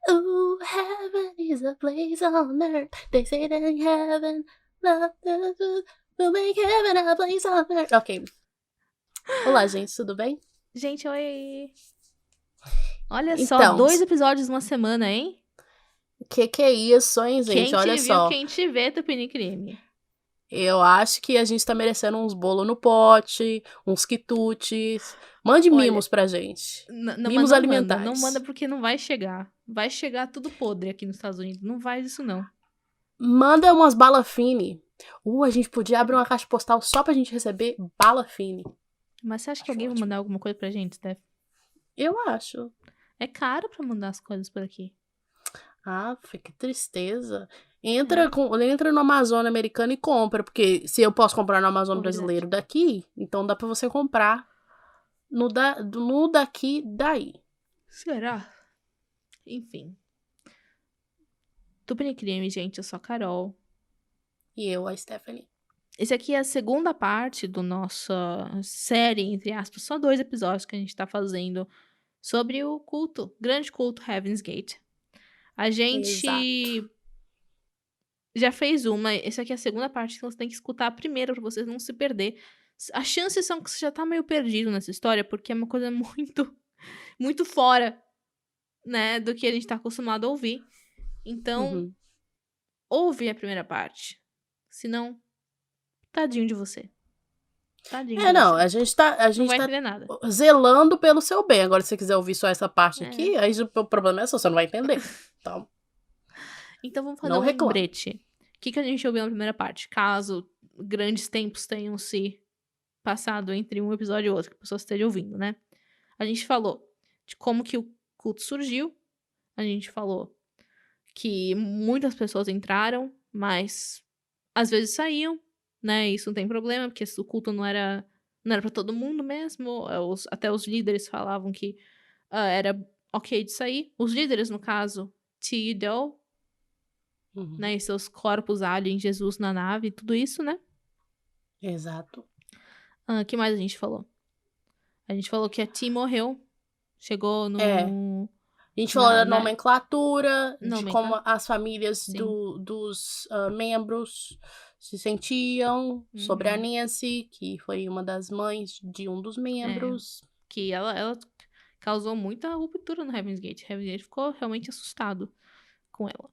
Oh, heaven is a place on earth. They say that in heaven, love will make heaven a place on earth. Ok. Olá, gente, tudo bem? Gente, oi! Olha só, Então, 2 episódios numa semana, hein? que é isso, hein, gente? Quem Olha te viu, só. quem te vê, Tupini Crime. Eu acho que a gente tá merecendo uns bolos no pote, uns quitutes. Mande Olha, mimos pra gente. mas Mimos não manda, não manda alimentares. porque não vai chegar. Vai chegar tudo podre aqui nos Estados Unidos, não faz isso não. Manda umas bala fine. A gente podia abrir uma caixa postal só pra gente receber bala fine. Mas você acha que Acho alguém vai ótimo. mandar alguma coisa pra gente, Steph? Eu acho. É caro pra mandar as coisas por aqui. Ah, que tristeza. É, Entra no Amazon americano e compra, porque se eu posso comprar no Amazon pô, verdade. brasileiro daqui, então dá pra você comprar no daqui daí. Será? Enfim. Tupini Crime, gente, eu sou a Carol. E eu, a Stephanie. Esse aqui é a segunda parte do nossa série, entre aspas, só 2 episódios que a gente tá fazendo sobre o culto, grande culto Heaven's Gate. A Exato. gente já fez uma, essa aqui é a segunda parte, então você tem que escutar a primeira pra vocês não se perder. As chances são que você já tá meio perdido nessa história, porque é uma coisa muito, muito fora, né, do que a gente tá acostumado a ouvir. Então, Uhum. ouve a primeira parte. Senão, tadinho de você. Tadinho de Não, você. a Não gente vai tá entender nada. zelando pelo seu bem. Agora, se você quiser ouvir só essa parte É. aqui, aí o problema é seu, você não vai entender. Então, Então vamos fazer não um reclame. lembrete. O que a gente ouviu na primeira parte? Caso grandes tempos tenham se passado entre um episódio e outro, que a pessoa esteja ouvindo, né? A gente falou de como que o culto surgiu. A gente falou que muitas pessoas entraram, mas às vezes saíam, né? Isso não tem problema, porque o culto não era para todo mundo mesmo. Até os líderes falavam que era ok de sair. Os líderes, no caso, T e Doe, Uhum. né? E seus corpos alien, Jesus na nave, tudo isso, né? Exato. O que mais a gente falou? A gente falou que a T morreu. Chegou É. no. A gente falou Na, da na nomenclatura, de como nomenclatura. as famílias Sim. dos membros se sentiam, sobre a Uhum. Nancy, que foi uma das mães de um dos É. membros. Que ela causou muita ruptura no Heaven's Gate. Heaven's Gate ficou realmente assustado com ela.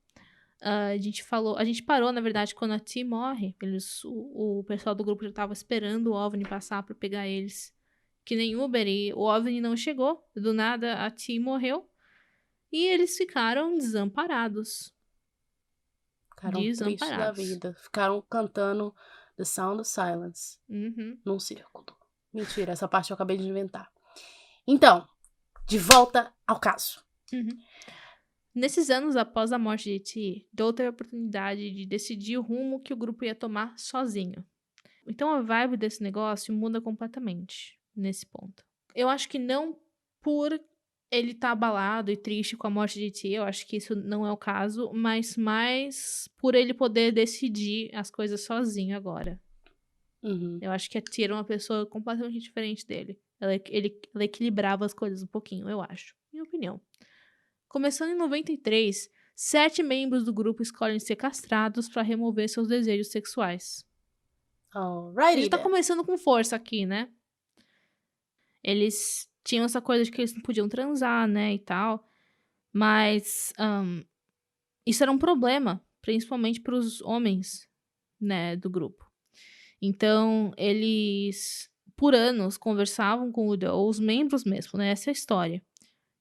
A gente parou, na verdade, quando a T morre. O pessoal do grupo já tava esperando o OVNI passar pra pegar eles. Que nem Uber, e o OVNI não chegou. Do nada, a T morreu. E eles ficaram desamparados. Ficaram tristes da Desamparados. vida. Ficaram cantando The Sound of Silence Uhum. num círculo. Mentira, essa parte eu acabei de inventar. Então, de volta ao caso. Uhum. Nesses anos após a morte de T, Doe teve a oportunidade de decidir o rumo que o grupo ia tomar sozinho. Então a vibe desse negócio muda completamente nesse ponto. Eu acho que não por ele estar abalado e triste com a morte de T, eu acho que isso não é o caso, mas mais por ele poder decidir as coisas sozinho agora. Uhum. Eu acho que a T era uma pessoa completamente diferente dele. Ela equilibrava as coisas um pouquinho, eu acho. Minha opinião. Começando em 93, 7 membros do grupo escolhem ser castrados para remover seus desejos sexuais. A Alrighty gente tá then. começando com força aqui, né? Eles tinham essa coisa de que eles não podiam transar, né, e tal. Mas isso era um problema, principalmente para os homens, né, do grupo. Então, eles, por anos, conversavam com os membros mesmo, né, essa é a história.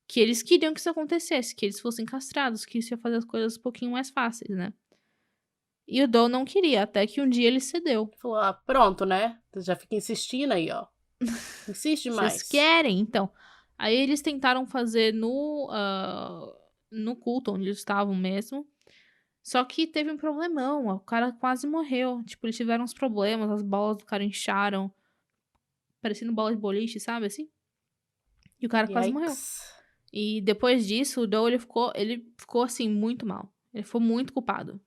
Que eles queriam que isso acontecesse, que eles fossem castrados, que isso ia fazer as coisas um pouquinho mais fáceis, né? E o Dom não queria, até que um dia ele cedeu. Falou, pronto, né? Você já fica insistindo aí, ó. Insiste Vocês mais. querem? Então. Aí eles tentaram fazer no culto onde eles estavam mesmo. Só que teve um problemão. O cara quase morreu. Tipo, eles tiveram uns problemas, as bolas do cara incharam. Parecendo bola de boliche, sabe assim? E o cara quase morreu. Yikes. E depois disso, o Doe ele ficou assim, muito mal. Ele foi muito culpado.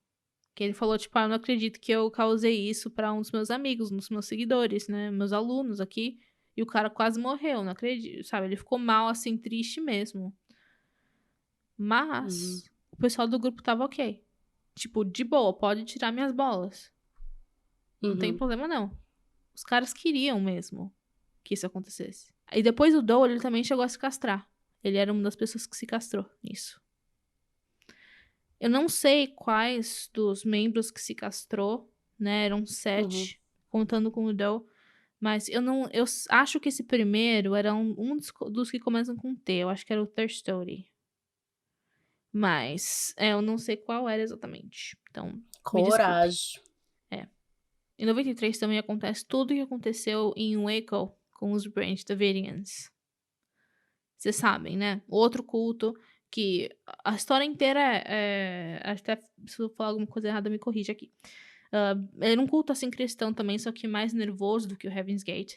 Que ele falou, tipo, eu não acredito que eu causei isso pra um dos meus amigos, um dos meus seguidores, né? Meus alunos aqui. E o cara quase morreu, não acredito, sabe? Ele ficou mal, assim, triste mesmo. Mas o pessoal do grupo tava ok. Tipo, de boa, pode tirar minhas bolas. Não tem problema, não. Os caras queriam mesmo que isso acontecesse. E depois o Doe, ele também chegou a se castrar. Ele era uma das pessoas que se castrou nisso. Eu não sei quais dos membros que se castrou, né? Eram 7, contando com o Doe. Mas eu acho que esse primeiro era um dos que começam com T. Eu acho que era o Thirstory. Mas eu não sei qual era exatamente. Então, me desculpe. Coragem. Em 93 também acontece tudo o que aconteceu em Waco com os Branch Davidians. Vocês sabem, né? Outro culto que a história inteira até se eu falar alguma coisa errada, me corrija aqui. Era um culto assim cristão também, só que mais nervoso do que o Heaven's Gate.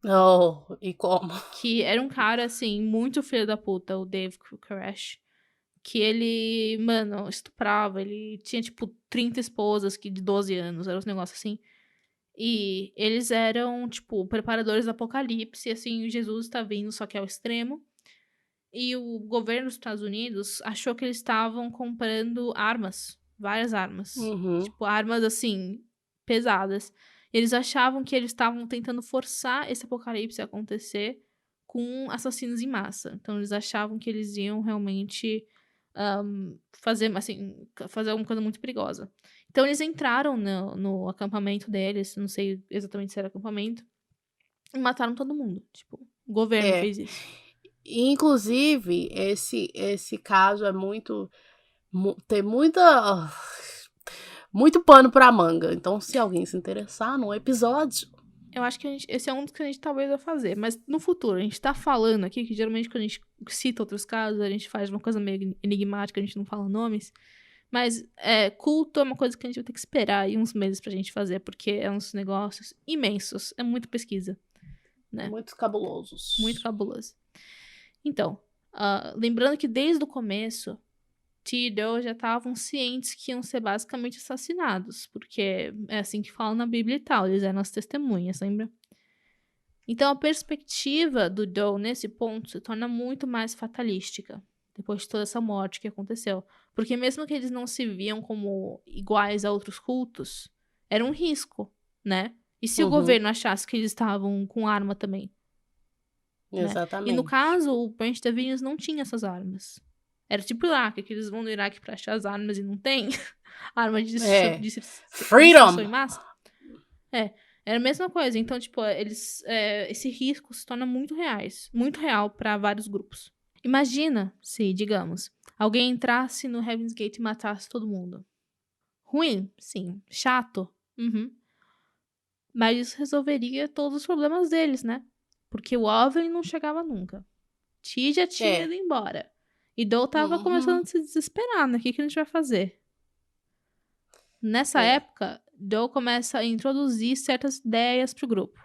Oh, e como? Que era um cara, assim, muito filho da puta, o Dave Koresh. Que ele, mano, estuprava. Ele tinha, tipo, 30 esposas de 12 anos. Era uns negócios assim. E eles eram, tipo, preparadores do apocalipse. Assim, Jesus está vindo, só que ao extremo. E o governo dos Estados Unidos achou que eles estavam comprando armas. Várias armas. Tipo, armas, assim, pesadas. Eles achavam que eles estavam tentando forçar esse apocalipse a acontecer com assassinos em massa. Então, eles achavam que eles iam realmente fazer alguma coisa muito perigosa. Então, eles entraram no acampamento deles, não sei exatamente se era acampamento, e mataram todo mundo. Tipo, o governo fez isso. Inclusive, esse caso é muito... tem muito pano pra manga. Então, se alguém se interessar num episódio... Eu acho que esse é um dos que a gente talvez vai fazer. Mas no futuro, a gente tá falando aqui, que geralmente quando a gente cita outros casos, a gente faz uma coisa meio enigmática, a gente não fala nomes. Mas culto é uma coisa que a gente vai ter que esperar aí uns meses pra gente fazer, porque é uns negócios imensos. É muita pesquisa, né? Muito cabulosos. Muito cabuloso. Então, lembrando que desde o começo, T e Doe já estavam cientes que iam ser basicamente assassinados, porque é assim que fala na Bíblia e tal, eles eram as testemunhas, lembra? Então a perspectiva do Doe nesse ponto se torna muito mais fatalística, depois de toda essa morte que aconteceu. Porque mesmo que eles não se viam como iguais a outros cultos, era um risco, né? E se o governo achasse que eles estavam com arma também? Exatamente. Né? E no caso, o Branch Davidians não tinha essas armas. Era tipo Iraque, que eles vão no Iraque pra achar as armas e não tem. Arma de destruição em massa. Era a mesma coisa. Então, tipo, esse risco se torna muito real pra vários grupos. Imagina se, digamos, alguém entrasse no Heaven's Gate e matasse todo mundo. Ruim? Sim. Chato? Mas isso resolveria todos os problemas deles, né? Porque o OVNI não chegava nunca. T já tinha ido embora. E Doe tava começando a se desesperar, né? O que a gente vai fazer? Nessa época, Doe começa a introduzir certas ideias pro grupo.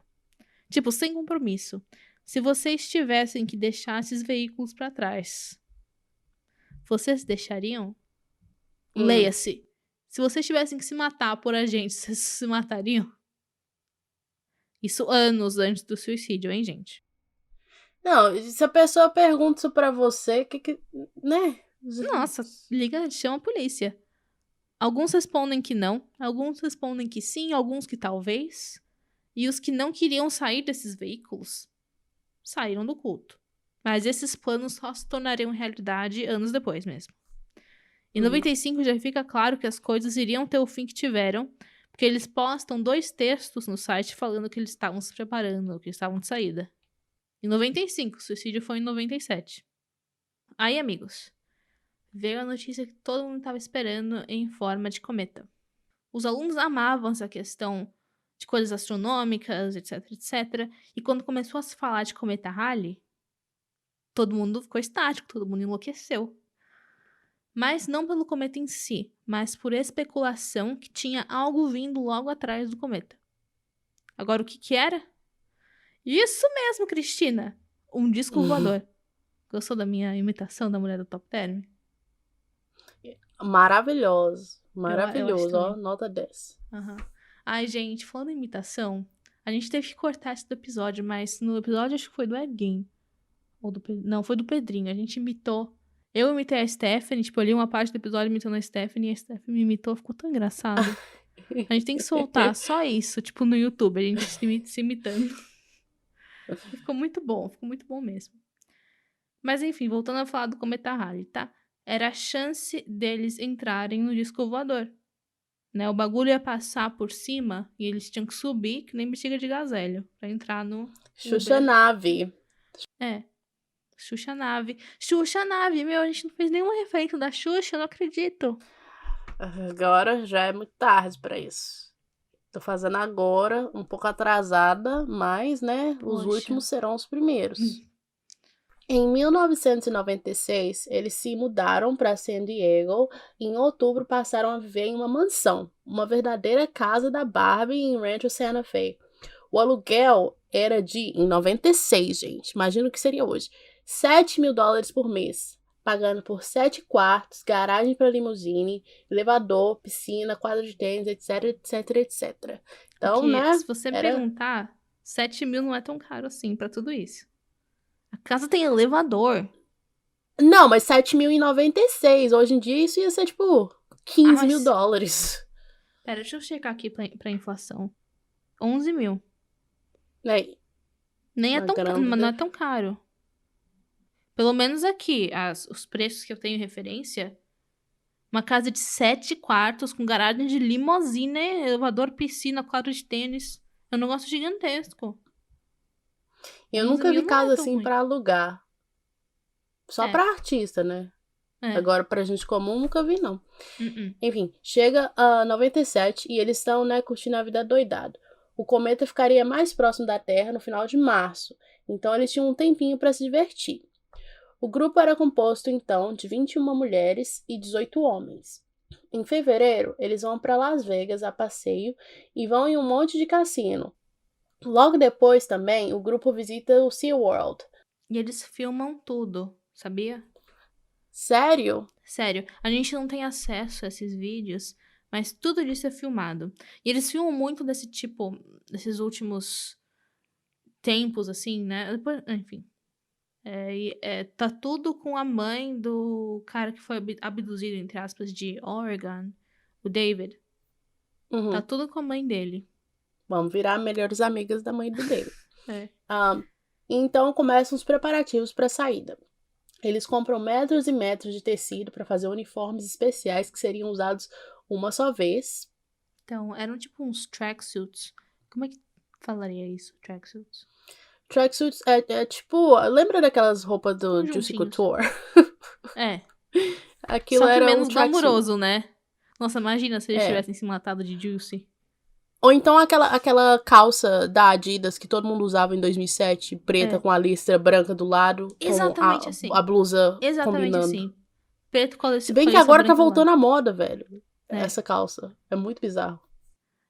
Tipo, sem compromisso. Se vocês tivessem que deixar esses veículos pra trás, vocês deixariam? Leia-se. Se vocês tivessem que se matar por a gente, vocês se matariam? Isso anos antes do suicídio, hein, gente? Não, se a pessoa pergunta isso pra você, né? Nossa, liga, chama a polícia. Alguns respondem que não, alguns respondem que sim, alguns que talvez. E os que não queriam sair desses veículos saíram do culto. Mas esses planos só se tornariam realidade anos depois mesmo. Em 95 já fica claro que as coisas iriam ter o fim que tiveram, porque eles postam 2 textos no site falando que eles estavam se preparando, que estavam de saída. Em 95, o suicídio foi em 97. Aí, amigos, veio a notícia que todo mundo estava esperando em forma de cometa. Os alunos amavam essa questão de coisas astronômicas, etc, etc. E quando começou a se falar de cometa Halley, todo mundo ficou estático, todo mundo enlouqueceu. Mas não pelo cometa em si, mas por especulação que tinha algo vindo logo atrás do cometa. Agora, o que era? Isso mesmo, Cristina! Um disco voador. Gostou da minha imitação da mulher do Top Term? Maravilhoso. Eu Maravilhoso, acho ó. Nota 10. Ai, gente, falando em imitação, a gente teve que cortar isso do episódio, mas no episódio acho que foi do Erguin. Não, foi do Pedrinho. A gente imitou Eu imitei a Stephanie, tipo, eu li uma parte do episódio imitando a Stephanie, e a Stephanie me imitou, ficou tão engraçado. A gente tem que soltar só isso, tipo, no YouTube, a gente se imitando. E ficou muito bom mesmo. Mas enfim, voltando a falar do Cometa Halley, tá? Era a chance deles entrarem no disco voador. Né? O bagulho ia passar por cima e eles tinham que subir, que nem bexiga de gazélio, pra entrar no Xuxa Uber. Nave. É. Xuxa Nave. Xuxa Nave, meu, a gente não fez nenhuma referência da Xuxa, eu não acredito. Agora já é muito tarde pra isso. Tô fazendo agora, um pouco atrasada, mas, né, os Poxa. últimos serão os primeiros. Em 1996, eles se mudaram para San Diego e em outubro passaram a viver em uma mansão, uma verdadeira casa da Barbie em Rancho Santa Fe. O aluguel era de, em 96, gente, imagina o que seria hoje, $7.000 por mês, pagando por 7 quartos, garagem para limusine, elevador, piscina, quadra de tênis, etc, etc, etc. Então, Porque, né, se você perguntar, 7 mil não é tão caro assim pra tudo isso. A casa tem elevador. Não, mas 7.000 em 96. Hoje em dia isso ia ser tipo $15.000. Pera, deixa eu checar aqui pra inflação. 11 mil. Né? Nem é Uma tão, grana. não é tão caro. Pelo menos aqui, os preços que eu tenho referência. Uma casa de 7 quartos, com garagem de limousine, elevador, piscina, quadro de tênis. É um negócio gigantesco. Eu 11 nunca vi mil não é casa tão assim ruim. pra alugar. Só É. pra artista, né? É. Agora pra gente comum nunca vi, não. Uh-uh. Enfim, chega a 97 e eles estão, né, curtindo a vida doidado. O cometa ficaria mais próximo da Terra no final de março, então eles tinham um tempinho pra se divertir. O grupo era composto, então, de 21 mulheres e 18 homens. Em fevereiro, eles vão para Las Vegas a passeio e vão em um monte de cassino. Logo depois, também, o grupo visita o SeaWorld. E eles filmam tudo, sabia? Sério? Sério, a gente não tem acesso a esses vídeos, mas tudo disso é filmado. E eles filmam muito desse tipo, desses últimos tempos, assim, né? Depois, enfim. Tá tudo com a mãe do cara que foi abduzido, entre aspas, de Oregon, o David. Uhum. Tá tudo com a mãe dele. Vamos virar melhores amigas da mãe do David. É. Então começam os preparativos para a saída. Eles compram metros e metros de tecido para fazer uniformes especiais que seriam usados uma só vez. Então, eram tipo uns tracksuits. Como é que falaria isso, tracksuits? Tracksuits é tipo... Lembra daquelas roupas do Juicy Conjuntinhos. Couture? É. Aquilo Só que era menos um tracksuit. glamouroso, né? Nossa, imagina se eles É. tivessem se matado de Juicy. Ou então aquela calça da Adidas que todo mundo usava em 2007, preta com a listra branca do lado, Exatamente com assim. a blusa Exatamente combinando. assim. Preto com a Se bem que agora tá voltando à moda, velho. É. Essa calça. É muito bizarro.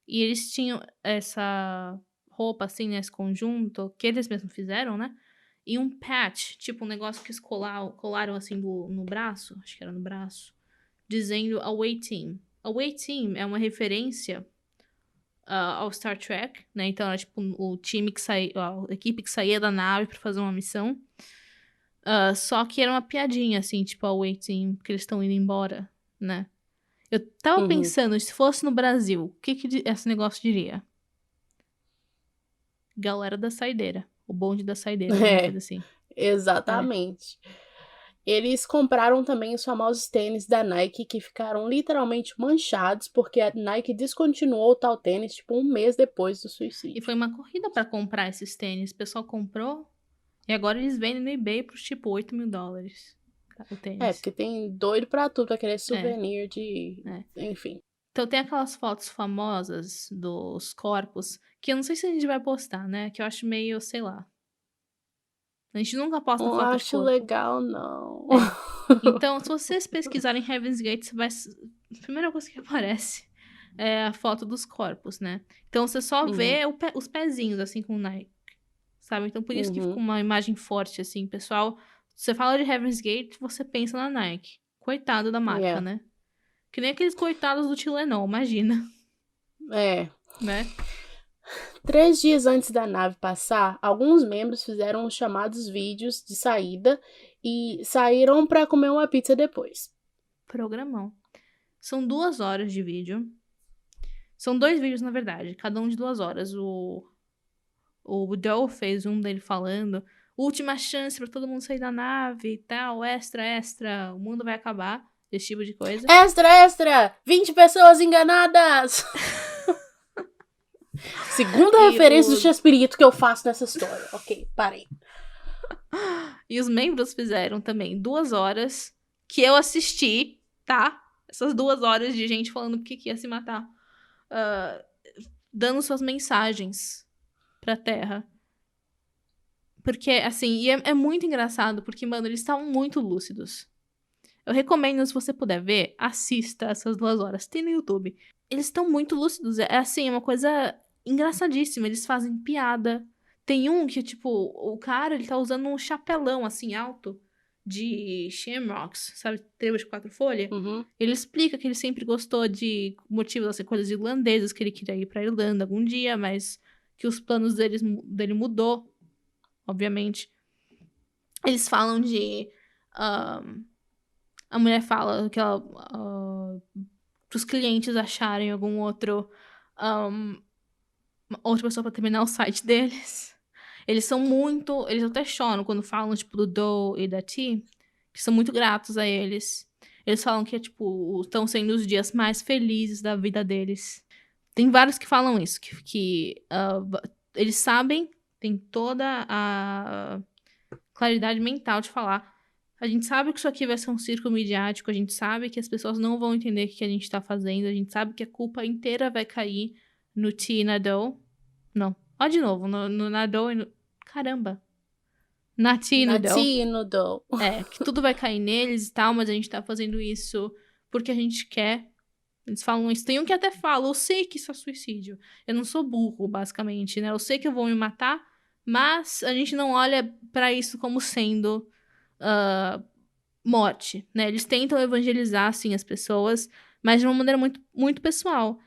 E eles tinham essa roupa, assim, nesse conjunto, que eles mesmos fizeram, né? E um patch, tipo um negócio que eles colaram assim no braço, acho que era no braço, dizendo Away Team. Away Team é uma referência ao Star Trek, né? Então era tipo o time que saía, a equipe que saía da nave pra fazer uma missão. Só que era uma piadinha, assim, tipo Away Team, porque eles estão indo embora, né? Eu tava pensando, se fosse no Brasil, o que esse negócio diria? Galera da saideira. O bonde da saideira, alguma coisa assim. Exatamente. Eles compraram também os famosos tênis da Nike, que ficaram literalmente manchados, porque a Nike descontinuou o tal tênis, tipo, um mês depois do suicídio. E foi uma corrida pra comprar esses tênis. O pessoal comprou e agora eles vendem no eBay por tipo $8.000. O tênis. Porque tem doido pra tudo, aquele souvenir de... Enfim. Então tem aquelas fotos famosas dos corpos, que eu não sei se a gente vai postar, né? Que eu acho meio, sei lá. A gente nunca posta Não foto de acho corpo. legal, não. Então, se vocês pesquisarem Heaven's Gate, a primeira coisa que aparece é a foto dos corpos, né? Então, você só vê os pezinhos, assim, com o Nike, sabe? Então, por isso que fica uma imagem forte, assim. Pessoal, você fala de Heaven's Gate, você pensa na Nike. Coitado da marca, né? Que nem aqueles coitados do Tilenol, imagina. É. Né? 3 dias antes da nave passar, alguns membros fizeram os chamados vídeos de saída e saíram para comer uma pizza depois. Programão. São 2 horas de vídeo. São 2 vídeos, na verdade, cada um de 2 horas. O Doe fez um dele falando, última chance pra todo mundo sair da nave e tal, extra, o mundo vai acabar, esse tipo de coisa. Extra! 20 pessoas enganadas! Segunda referência do Chespirito que eu faço nessa história. Ok, parei. E os membros fizeram também 2 horas que eu assisti, tá? Essas 2 horas de gente falando que ia se matar. Dando suas mensagens pra Terra. Porque, assim, e é muito engraçado, porque, mano, eles estavam muito lúcidos. Eu recomendo, se você puder ver, assista essas 2 horas. Tem no YouTube. Eles estão muito lúcidos. É assim, é uma coisa engraçadíssima. Eles fazem piada. Tem um que, tipo, o cara, ele tá usando um chapelão, assim, alto, de shamrocks, sabe? Trevas de 4 folhas. Uhum. Ele explica que ele sempre gostou de motivos, assim, coisas irlandesas, que ele queria ir pra Irlanda algum dia, mas que os planos dele mudou, obviamente. Eles falam de... a mulher fala que ela... pros clientes acharem algum outro... outra pessoa pra terminar o site deles. Eles são muito... Eles até choram quando falam, tipo, do Doe e da T, que são muito gratos a eles. Eles falam que, tipo, estão sendo os dias mais felizes da vida deles. Tem vários que falam isso, que eles sabem, tem toda a claridade mental de falar. A gente sabe que isso aqui vai ser um circo midiático, a gente sabe que as pessoas não vão entender o que a gente tá fazendo, a gente sabe que a culpa inteira vai cair no T e na Doe. Não. Ó, de novo, na Doe e no... Caramba. Na T e no Doe. Na T e no Doe. Que tudo vai cair neles e tal, mas a gente tá fazendo isso porque a gente quer. Eles falam isso. Tem um que até fala, eu sei que isso é suicídio. Eu não sou burro, basicamente, né? Eu sei que eu vou me matar, mas a gente não olha pra isso como sendo morte, né? Eles tentam evangelizar, assim, as pessoas, mas de uma maneira muito, muito pessoal.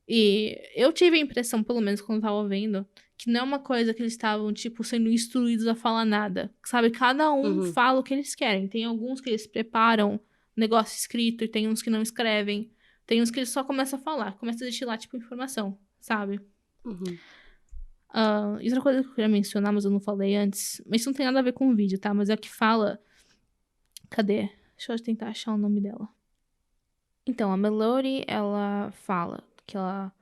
E eu tive a impressão, pelo menos quando eu tava vendo, que não é uma coisa que eles estavam, tipo, sendo instruídos a falar nada. Sabe? Cada um fala o que eles querem. Tem alguns que eles preparam negócio escrito e tem uns que não escrevem. Tem uns que eles só começam a falar. Começa a destilar, tipo, informação, sabe? E outra coisa que eu queria mencionar, mas eu não falei antes, mas isso não tem nada a ver com o vídeo, tá? Mas é que fala... Cadê? Deixa eu tentar achar o nome dela. Então, a Melody, ela fala que ela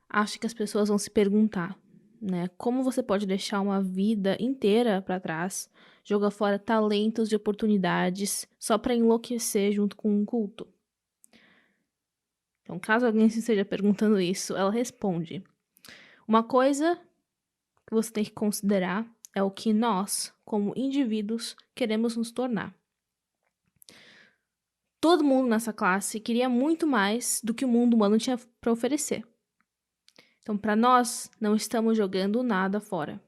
acha que as pessoas vão se perguntar, né? Como você pode deixar uma vida inteira pra trás, jogar fora talentos e oportunidades só pra enlouquecer junto com um culto? Então, caso alguém se esteja perguntando isso, ela responde: uma coisa que você tem que considerar é o que nós, como indivíduos, queremos nos tornar. Todo mundo nessa classe queria muito mais do que o mundo humano tinha para oferecer. Então, para nós, não estamos jogando nada fora.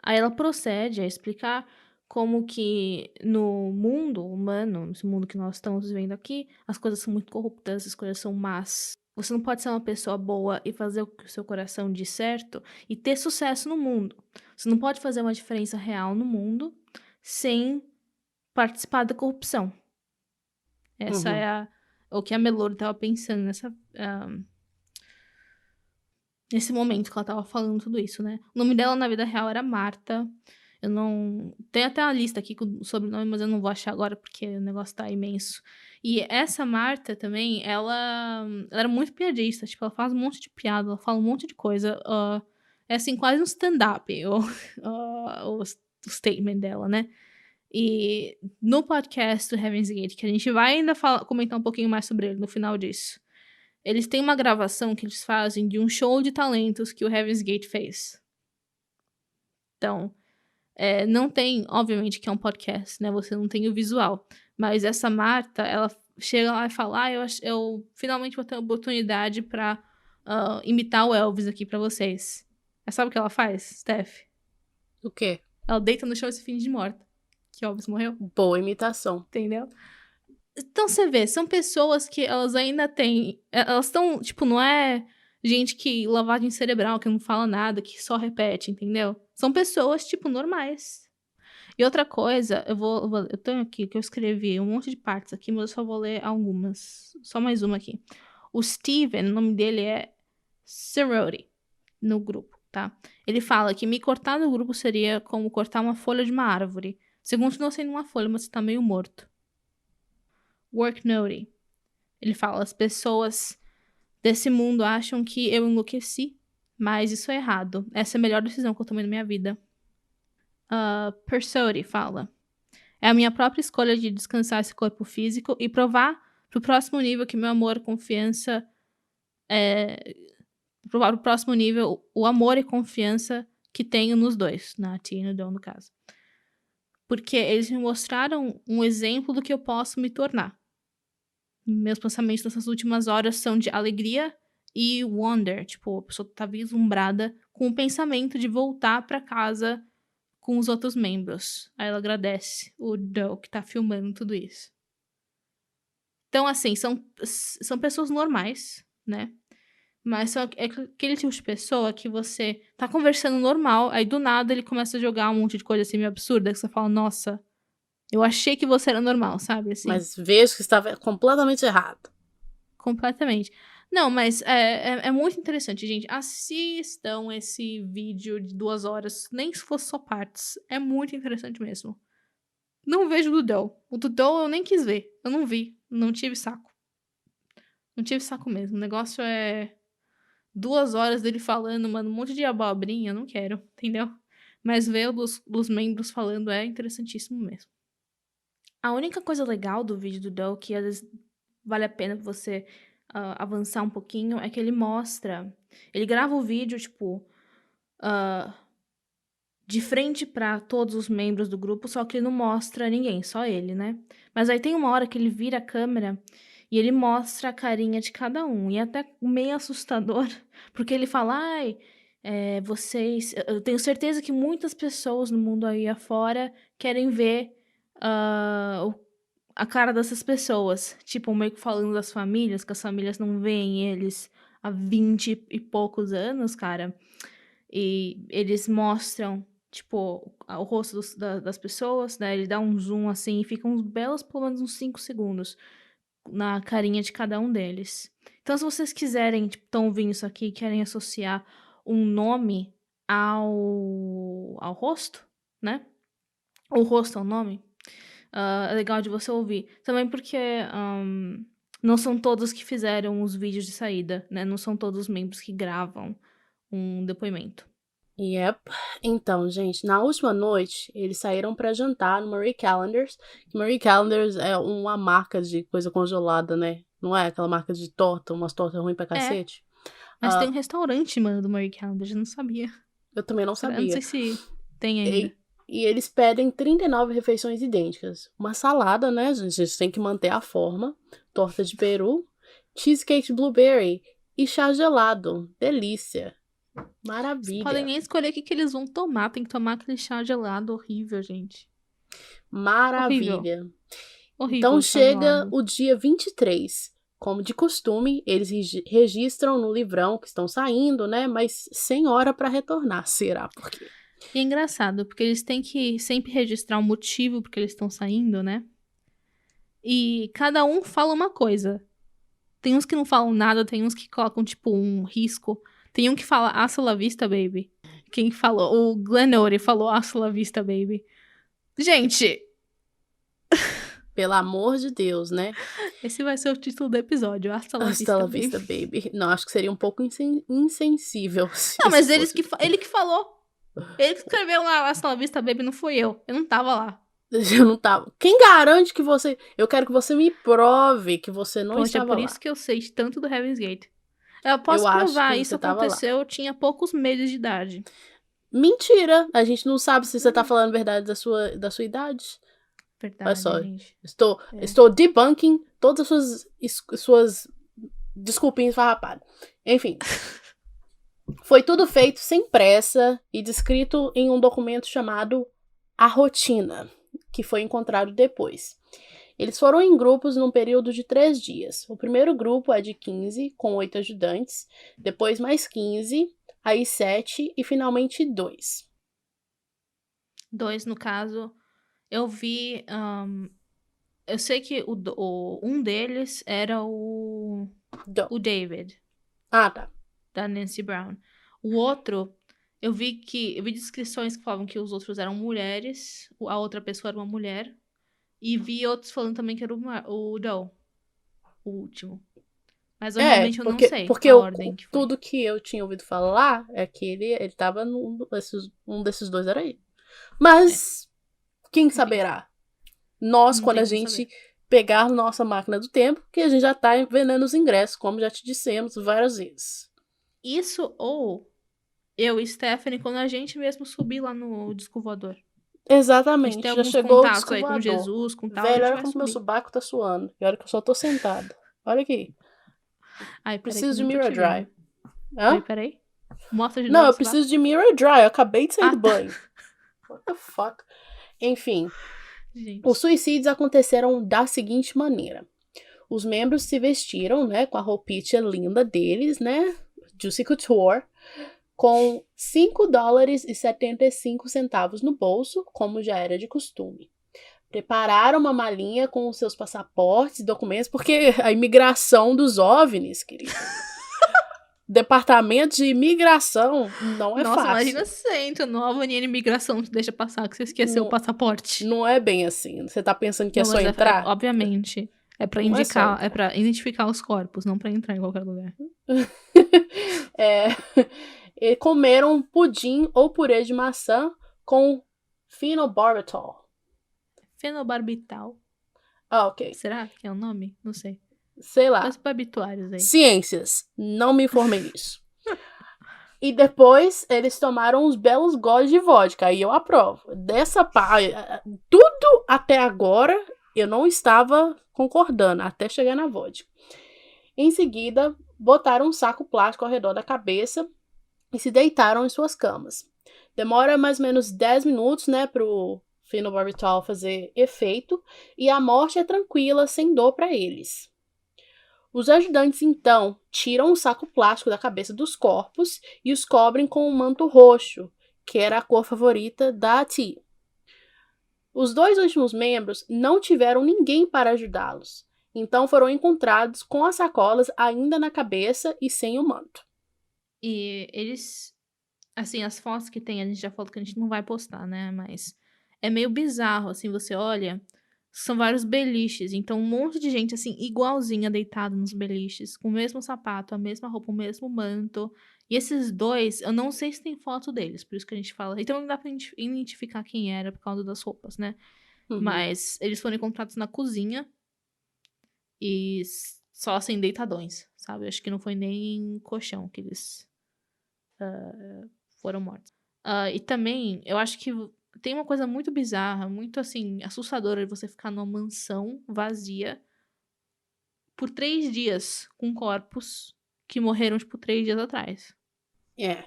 Aí ela procede a explicar como que no mundo humano, nesse mundo que nós estamos vivendo aqui, as coisas são muito corruptas, as coisas são más. Você não pode ser uma pessoa boa e fazer o que o seu coração diz certo e ter sucesso no mundo. Você não pode fazer uma diferença real no mundo sem participar da corrupção. Essa é o que a Melody estava pensando nesse momento que ela estava falando tudo isso, né? O nome dela na vida real era Marta. Eu não... Tem até uma lista aqui com o sobrenome, mas eu não vou achar agora porque o negócio tá imenso. E essa Marta também, ela era muito piadista. Tipo, ela faz um monte de piada, ela fala um monte de coisa. É assim, quase um stand-up o statement dela, né? E no podcast do Heaven's Gate, que a gente vai ainda comentar um pouquinho mais sobre ele no final disso, eles têm uma gravação que eles fazem de um show de talentos que o Heaven's Gate fez. Então, não tem, obviamente, que é um podcast, né? Você não tem o visual. Mas essa Marta, ela chega lá e fala, eu finalmente vou ter a oportunidade pra imitar o Elvis aqui pra vocês. Sabe o que ela faz, Steph? O quê? Ela deita no chão e se finge de morta. Que Elvis morreu. Boa imitação. Entendeu? Então você vê, são pessoas que elas ainda têm... Elas estão, tipo, não é gente que lavagem cerebral, que não fala nada, que só repete, entendeu? São pessoas, tipo, normais. E outra coisa, eu tenho aqui que eu escrevi um monte de partes aqui, mas eu só vou ler algumas. Só mais uma aqui. O Steven, o nome dele é Cerrone, no grupo, tá? Ele fala que me cortar do grupo seria como cortar uma folha de uma árvore. Você continua sendo uma folha, mas você tá meio morto. Work Note. Ele fala, as pessoas desse mundo acham que eu enlouqueci, mas isso é errado. Essa é a melhor decisão que eu tomei na minha vida. Persuade fala, é a minha própria escolha de descansar esse corpo físico e provar pro próximo nível que meu amor e confiança provar pro próximo nível o amor e confiança que tenho nos dois, na Tia e no Dom, no caso. Porque eles me mostraram um exemplo do que eu posso me tornar. Meus pensamentos nessas últimas horas são de alegria e wonder. Tipo, a pessoa tá vislumbrada com o pensamento de voltar pra casa com os outros membros. Aí ela agradece o Doe que tá filmando tudo isso. Então, assim, são pessoas normais, né? Mas é aquele tipo de pessoa que você tá conversando normal, aí do nada ele começa a jogar um monte de coisa assim meio absurda, que você fala, nossa, eu achei que você era normal, sabe? Assim, Mas vejo que estava completamente errado. completamente. Não, mas é muito interessante, gente. Assistam esse vídeo de 2 horas, nem se fosse só partes. É muito interessante mesmo. Não vejo o Dudão. O Dudão eu nem quis ver. Eu não vi. Não tive saco. Não tive saco mesmo. O negócio é 2 horas dele falando, mano, um monte de abobrinha. Eu não quero, entendeu? Mas ver os membros falando é interessantíssimo mesmo. A única coisa legal do vídeo do Doe, que às vezes vale a pena você avançar um pouquinho, é que ele mostra... Ele grava o vídeo, tipo... de frente pra todos os membros do grupo, só que ele não mostra ninguém, só ele, né? Mas aí tem uma hora que ele vira a câmera e ele mostra a carinha de cada um. E é até meio assustador, porque ele fala, ai, vocês... Eu tenho certeza que muitas pessoas no mundo aí afora querem ver a cara dessas pessoas. Tipo, meio que falando das famílias, que as famílias não veem eles há 20 e poucos anos, cara. E eles mostram, tipo, o rosto das pessoas, né? Ele dá um zoom assim e fica uns belos, pelo menos uns 5 segundos na carinha de cada um deles. Então, se vocês quiserem, tipo, estão ouvindo isso aqui e querem associar um nome ao rosto, né? O rosto ao nome, é legal de você ouvir. Também porque não são todos que fizeram os vídeos de saída, né? Não são todos os membros que gravam um depoimento. Yep. Então, gente, na última noite, eles saíram pra jantar no Marie Callender's. Marie Callender's é uma marca de coisa congelada, né? Não é aquela marca de torta, umas tortas ruins pra cacete? Mas tem um restaurante, mano, do Marie Callender's, eu não sabia. Eu também não Eu sabia. não sei se tem ainda. E eles pedem 39 refeições idênticas. Uma salada, né, gente? A gente tem que manter a forma. Torta de peru, cheesecake de blueberry e chá gelado. Delícia. Maravilha. Vocês podem nem escolher o que eles vão tomar. Tem que tomar aquele chá gelado horrível, gente. Maravilha. Horrível. Então chega o dia 23. Como de costume, eles registram no livrão que estão saindo, né? Mas sem hora para retornar. Será por quê? E é engraçado, porque eles têm que sempre registrar o motivo porque eles estão saindo, né? E cada um fala uma coisa. Tem uns que não falam nada, tem uns que colocam, tipo, um risco. Tem um que fala, hasta la vista, baby. Quem falou? O Glenore falou, hasta la vista, baby. Gente! Pelo amor de Deus, né? Esse vai ser o título do episódio, hasta la vista, Hasta la baby. vista, baby. Não, acho que seria um pouco insensível. Não, mas ele que falou. Ele que escreveu lá, hasta la vista, baby, não fui eu. Eu não tava lá. Eu não tava. Quem garante que você... Eu quero que você me prove que você não estava lá. É por isso que eu sei tanto do Heaven's Gate. Eu posso provar, isso aconteceu, eu tinha poucos meses de idade. Mentira! A gente não sabe se você tá falando verdade da sua idade. Verdade, olha só, gente. Estou debunking todas as suas desculpinhas farrapadas. Enfim. Foi tudo feito sem pressa e descrito em um documento chamado A Rotina, que foi encontrado depois. Eles foram em grupos num período de 3 dias. O primeiro grupo é de 15, com 8 ajudantes, depois mais 15, aí 7 e finalmente 2. 2, no caso, eu vi. Eu sei que um deles era o David, Tá. da Nancy Brown. O outro, eu vi descrições que falavam que os outros eram mulheres, a outra pessoa era uma mulher. E vi outros falando também que era o Doe, o último. Mas eu realmente eu não sei a ordem que foi. Tudo que eu tinha ouvido falar é que ele tava um desses 2 era ele. Mas quem saberá? Nós, Não quando tem a como gente saber. pegar nossa máquina do tempo, que a gente já tá vendendo os ingressos, como já te dissemos várias vezes. Isso ou eu e Stephanie, quando a gente mesmo subir lá no disco voador. A gente Exatamente, tem já alguns chegou o contatos aí com descovador. Jesus, com tal, a Velho, gente olha vai como meu subir. subaco tá suando. E olha que eu só tô sentada. Olha aqui. Ai, peraí, que Preciso eu de não tô Mirror te vendo. Dry. Hã? Ai, peraí. Mostra de Não, novo, eu sei lá. preciso de Mirror Dry. Eu acabei de sair do Tá. banho. What the fuck? Enfim, Gente. os suicídios aconteceram da seguinte maneira. Os membros se vestiram, né, com a roupinha linda deles, né, Juicy Couture, com $5,75 no bolso, como já era de costume. Prepararam uma malinha com os seus passaportes e documentos, porque a imigração dos OVNIs, querido. Departamento de imigração não é Nossa, fácil. imagina se você entra no Avenida Imigração, te deixa passar, que você esqueceu o Não, passaporte. não é bem assim. Você tá pensando que é Não, só mas entrar? obviamente. É pra Não é só indicar, entrar. é para identificar os corpos, não pra entrar em qualquer lugar. E comeram pudim ou purê de maçã com phenobarbital. Fenobarbital. Ok. Será que é o nome? Não sei. Sei lá. Os barbituários aí. Ciências. Não me informei nisso. E depois eles tomaram uns belos goles de vodka. Aí eu aprovo. Tudo até agora eu não estava concordando, até chegar na vodka. Em seguida, botaram um saco plástico ao redor da cabeça e se deitaram em suas camas. Demora mais ou menos 10 minutos, né, pro phenobarbital fazer efeito, e a morte é tranquila, sem dor para eles. Os ajudantes, então, tiram o saco plástico da cabeça dos corpos e os cobrem com um manto roxo, que era a cor favorita da T. Os 2 últimos membros não tiveram ninguém para ajudá-los, então foram encontrados com as sacolas ainda na cabeça e sem o manto. E eles. Assim, as fotos que tem, a gente já falou que a gente não vai postar, né? Mas é meio bizarro, assim, você olha. São vários beliches. Então, um monte de gente, assim, igualzinha, deitada nos beliches, com o mesmo sapato, a mesma roupa, o mesmo manto. E esses 2, eu não sei se tem foto deles, por isso que a gente fala. Então, não dá pra identificar quem era por causa das roupas, né? Mas eles foram encontrados na cozinha e só, assim, deitadões, sabe? Acho que não foi nem colchão que eles foram mortos. E também, eu acho que tem uma coisa muito bizarra, muito, assim, assustadora de você ficar numa mansão vazia por 3 dias com corpos que morreram, tipo, 3 dias atrás. É.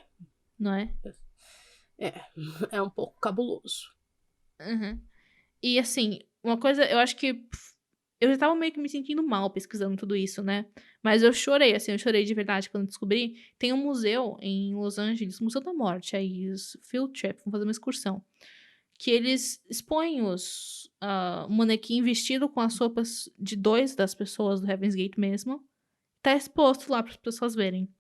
Não é? É um pouco cabuloso. Uhum. E, assim, uma coisa, eu acho que eu já tava meio que me sentindo mal pesquisando tudo isso, né? Mas eu chorei, assim, eu chorei de verdade quando descobri. Tem um museu em Los Angeles, Museu da Morte, aí os Field Trip, vão fazer uma excursão. Que eles expõem o manequim vestido com as roupas de 2 das pessoas do Heaven's Gate mesmo. Tá exposto lá para as pessoas verem.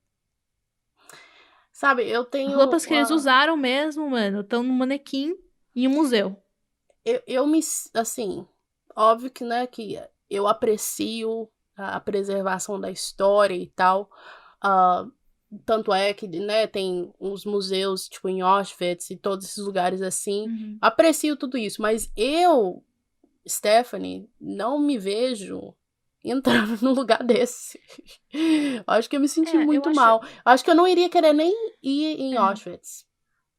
Sabe, eu tenho. Roupas que eles usaram mesmo, mano, estão no manequim em um museu. Eu me. Assim, óbvio que, né, que eu aprecio a preservação da história e tal. Tanto é que, né, tem uns museus, tipo, em Auschwitz e todos esses lugares assim. Uhum. Aprecio tudo isso, mas eu, Stephanie, não me vejo entrando num lugar desse. Acho que eu me senti muito mal. Acho que eu não iria querer nem ir em Auschwitz,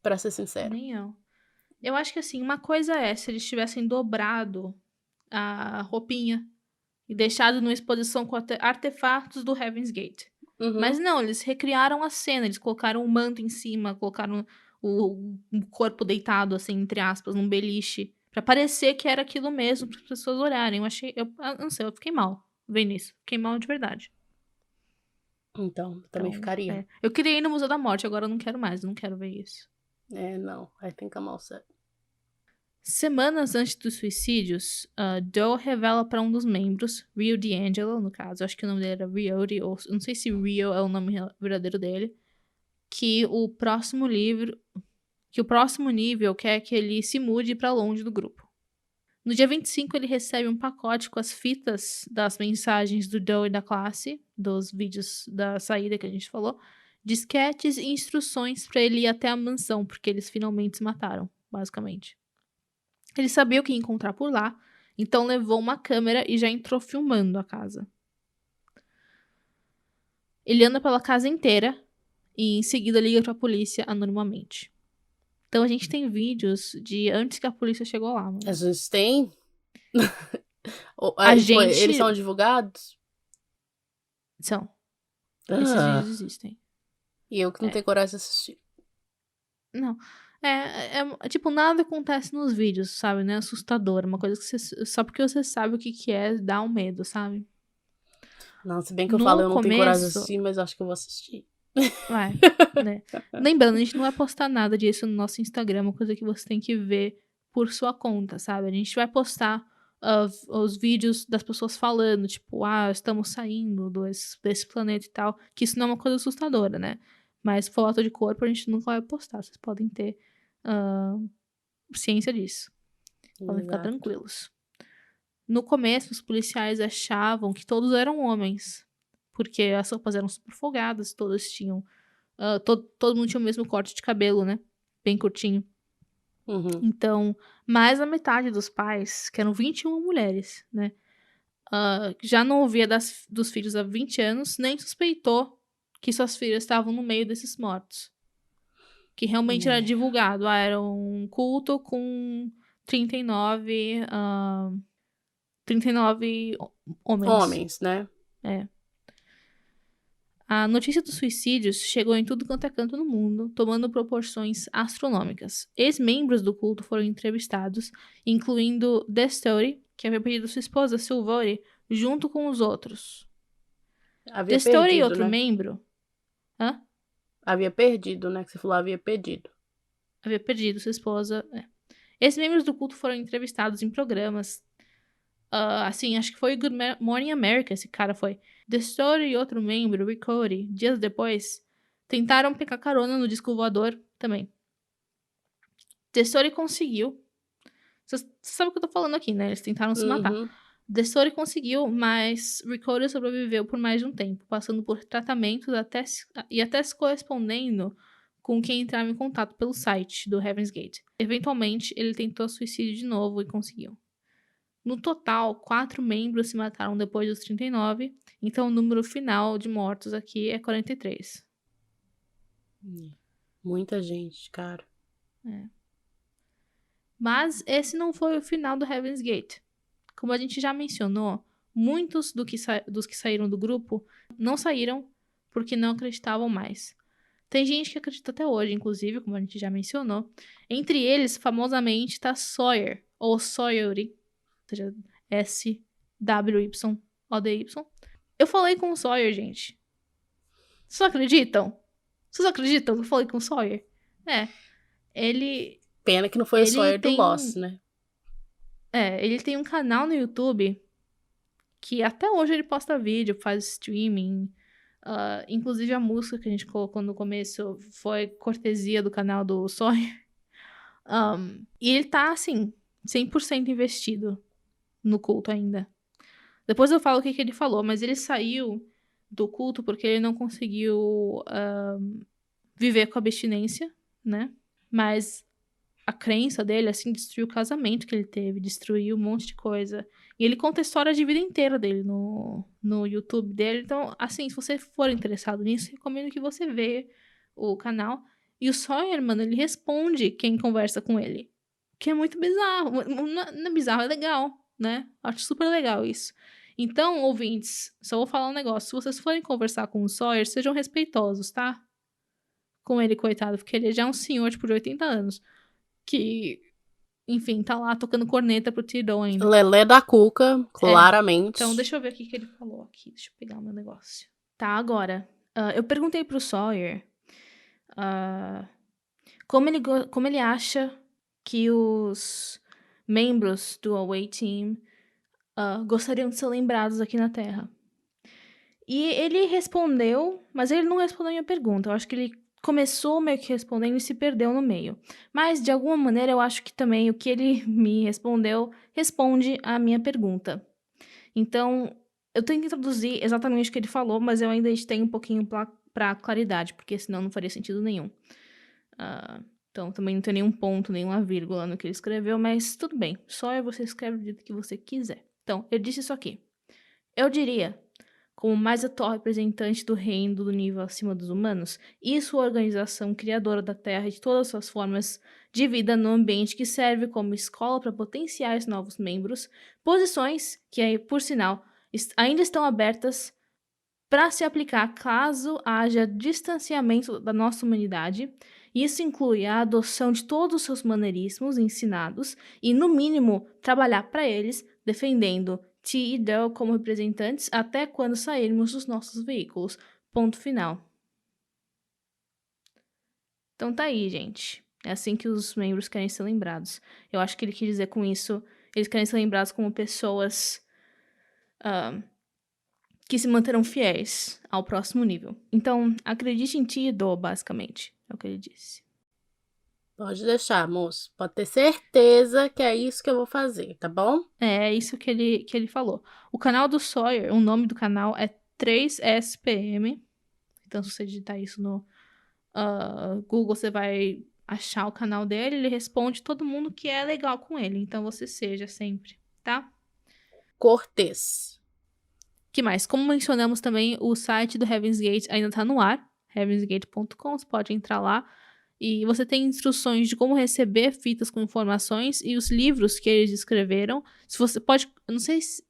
pra ser sincero. Nem eu. Eu acho que, assim, uma coisa é se eles tivessem dobrado a roupinha e deixado numa exposição com artefatos do Heaven's Gate. Mas não, eles recriaram a cena, eles colocaram o manto em cima, colocaram o corpo deitado, assim, entre aspas, num beliche, Pra parecer que era aquilo mesmo, para as pessoas olharem. Eu não sei, eu fiquei mal vendo isso. Fiquei mal de verdade. Então, também Então, ficaria. eu queria ir no Museu da Morte, agora eu não quero mais, não quero ver isso. Não. I think I'm all set. Semanas antes dos suicídios, Doe revela para um dos membros, Rio D'Angelo, no caso, acho que o nome dele era Riody, ou não sei se Rio é o nome verdadeiro dele, que o próximo nível quer que ele se mude para longe do grupo. No dia 25, ele recebe um pacote com as fitas das mensagens do Doe e da classe, dos vídeos da saída que a gente falou, disquetes e instruções para ele ir até a mansão, porque eles finalmente se mataram, basicamente. Ele sabia o que ia encontrar por lá, então levou uma câmera e já entrou filmando a casa. Ele anda pela casa inteira e em seguida liga pra polícia anonimamente. Então a gente tem vídeos de antes que a polícia chegou lá, mano. A gente tem? Tipo, eles são divulgados? São. Esses vídeos existem. E eu que não tenho coragem de assistir. Não. Tipo, nada acontece nos vídeos, sabe? Não é assustador. Uma coisa que você. Só porque você sabe o que é, dá um medo, sabe? Não, se bem que eu falo, eu não tenho coragem de assistir, mas acho que eu vou assistir. Vai, né? Lembrando, a gente não vai postar nada disso no nosso Instagram, uma coisa que você tem que ver por sua conta, sabe? A gente vai postar os vídeos das pessoas falando, tipo, estamos saindo desse planeta e tal, que isso não é uma coisa assustadora, né? Mas foto de corpo a gente nunca vai postar, vocês podem ter ciência disso. Podem ficar tranquilos. No começo, os policiais achavam que todos eram homens, porque as roupas eram super folgadas, todos tinham todo mundo tinha o mesmo corte de cabelo, né? Bem curtinho. Uhum. Então, mais da metade dos pais, que eram 21 mulheres, né? Já não ouvia dos filhos há 20 anos, nem suspeitou que suas filhas estavam no meio desses mortos. Que realmente era divulgado. Era um culto com 39 homens. Homens, né? A notícia dos suicídios chegou em tudo quanto é canto no mundo, tomando proporções astronômicas. Ex-membros do culto foram entrevistados, incluindo Destori, que havia perdido sua esposa, Silvori, junto com os outros. Havia Destori e perdido, outro né? membro... Hã? Havia perdido, né? Que você falou, havia perdido. Havia perdido sua esposa. Ex-membros do culto foram entrevistados em programas. Assim, acho que foi Good Morning America, esse cara foi. Destori e outro membro, Rick Cody, dias depois, tentaram pegar carona no disco voador também. Destori conseguiu. Você sabe o que eu tô falando aqui, né? Eles tentaram se matar. Destori conseguiu, mas Rick Cody sobreviveu por mais de um tempo, passando por tratamentos e até se correspondendo com quem entrava em contato pelo site do Heaven's Gate. Eventualmente, ele tentou suicídio de novo e conseguiu. No total, 4 membros se mataram depois dos 39, então o número final de mortos aqui é 43. Muita gente, cara. Mas esse não foi o final do Heaven's Gate. Como a gente já mencionou, muitos dos que saíram do grupo não saíram porque não acreditavam mais. Tem gente que acredita até hoje, inclusive, como a gente já mencionou. Entre eles, famosamente, está Sawyer, ou Sawyery, ou seja, S-W-Y-O-D-Y. Eu falei com o Sawyer, gente. Vocês acreditam? Vocês acreditam que eu falei com o Sawyer? Ele... Pena que não foi o Sawyer do tem Lost, né? Ele tem um canal no YouTube que até hoje ele posta vídeo, faz streaming. Inclusive a música que a gente colocou no começo foi cortesia do canal do Sawyer. E ele tá, assim, 100% investido no culto ainda. Depois eu falo o que ele falou, mas ele saiu do culto porque ele não conseguiu viver com a abstinência, né? Mas a crença dele, assim, destruiu o casamento que ele teve, destruiu um monte de coisa. E ele conta a história de vida inteira dele no YouTube dele. Então, assim, se você for interessado nisso, recomendo que você veja o canal. E o Sawyer, mano, ele responde quem conversa com ele. Que é muito bizarro. Não é bizarro, é legal, né? Acho super legal isso. Então, ouvintes, só vou falar um negócio. Se vocês forem conversar com o Sawyer, sejam respeitosos, tá? Com ele, coitado, porque ele já é um senhor, tipo, de 80 anos. Que enfim, tá lá tocando corneta pro T-Dog ainda. Lelé da Cuca, claramente. Então, deixa eu ver o que ele falou aqui. Deixa eu pegar o meu negócio. Tá, agora. Eu perguntei pro Sawyer como ele acha que os membros do Away Team gostariam de ser lembrados aqui na Terra. E ele respondeu, mas ele não respondeu a minha pergunta. Eu acho que ele começou meio que respondendo e se perdeu no meio. Mas, de alguma maneira, eu acho que também o que ele me respondeu responde à minha pergunta. Então, eu tenho que traduzir exatamente o que ele falou, mas eu ainda tenho um pouquinho pra claridade, porque senão não faria sentido nenhum. Então, também não tem nenhum ponto, nenhuma vírgula no que ele escreveu, mas tudo bem. Só você escreve do jeito que você quiser. Então, ele disse isso aqui. Eu diria, como mais atual representante do reino do nível acima dos humanos, e sua organização criadora da Terra e de todas as suas formas de vida no ambiente que serve como escola para potenciais novos membros, posições que, por sinal, ainda estão abertas para se aplicar caso haja distanciamento da nossa humanidade. Isso inclui a adoção de todos os seus maneirismos ensinados e, no mínimo, trabalhar para eles, defendendo T e Del como representantes até quando sairmos dos nossos veículos. Ponto final. Então tá aí, gente. É assim que os membros querem ser lembrados. Eu acho que ele quis dizer com isso, eles querem ser lembrados como pessoas que se manterão fiéis ao próximo nível. Então, acredite em ti e Del, basicamente. É o que ele disse. Pode deixar, moço. Pode ter certeza que é isso que eu vou fazer, tá bom? É isso que ele falou. O canal do Sawyer, o nome do canal é 3SPM. Então, se você digitar isso no Google, você vai achar o canal dele. Ele responde todo mundo que é legal com ele. Então, você seja sempre, tá? Cortês. Que mais? Como mencionamos também, o site do Heaven's Gate ainda tá no ar. heavensgate.com, você pode entrar lá. E você tem instruções de como receber fitas com informações e os livros que eles escreveram. Se você pode... Eu não sei se...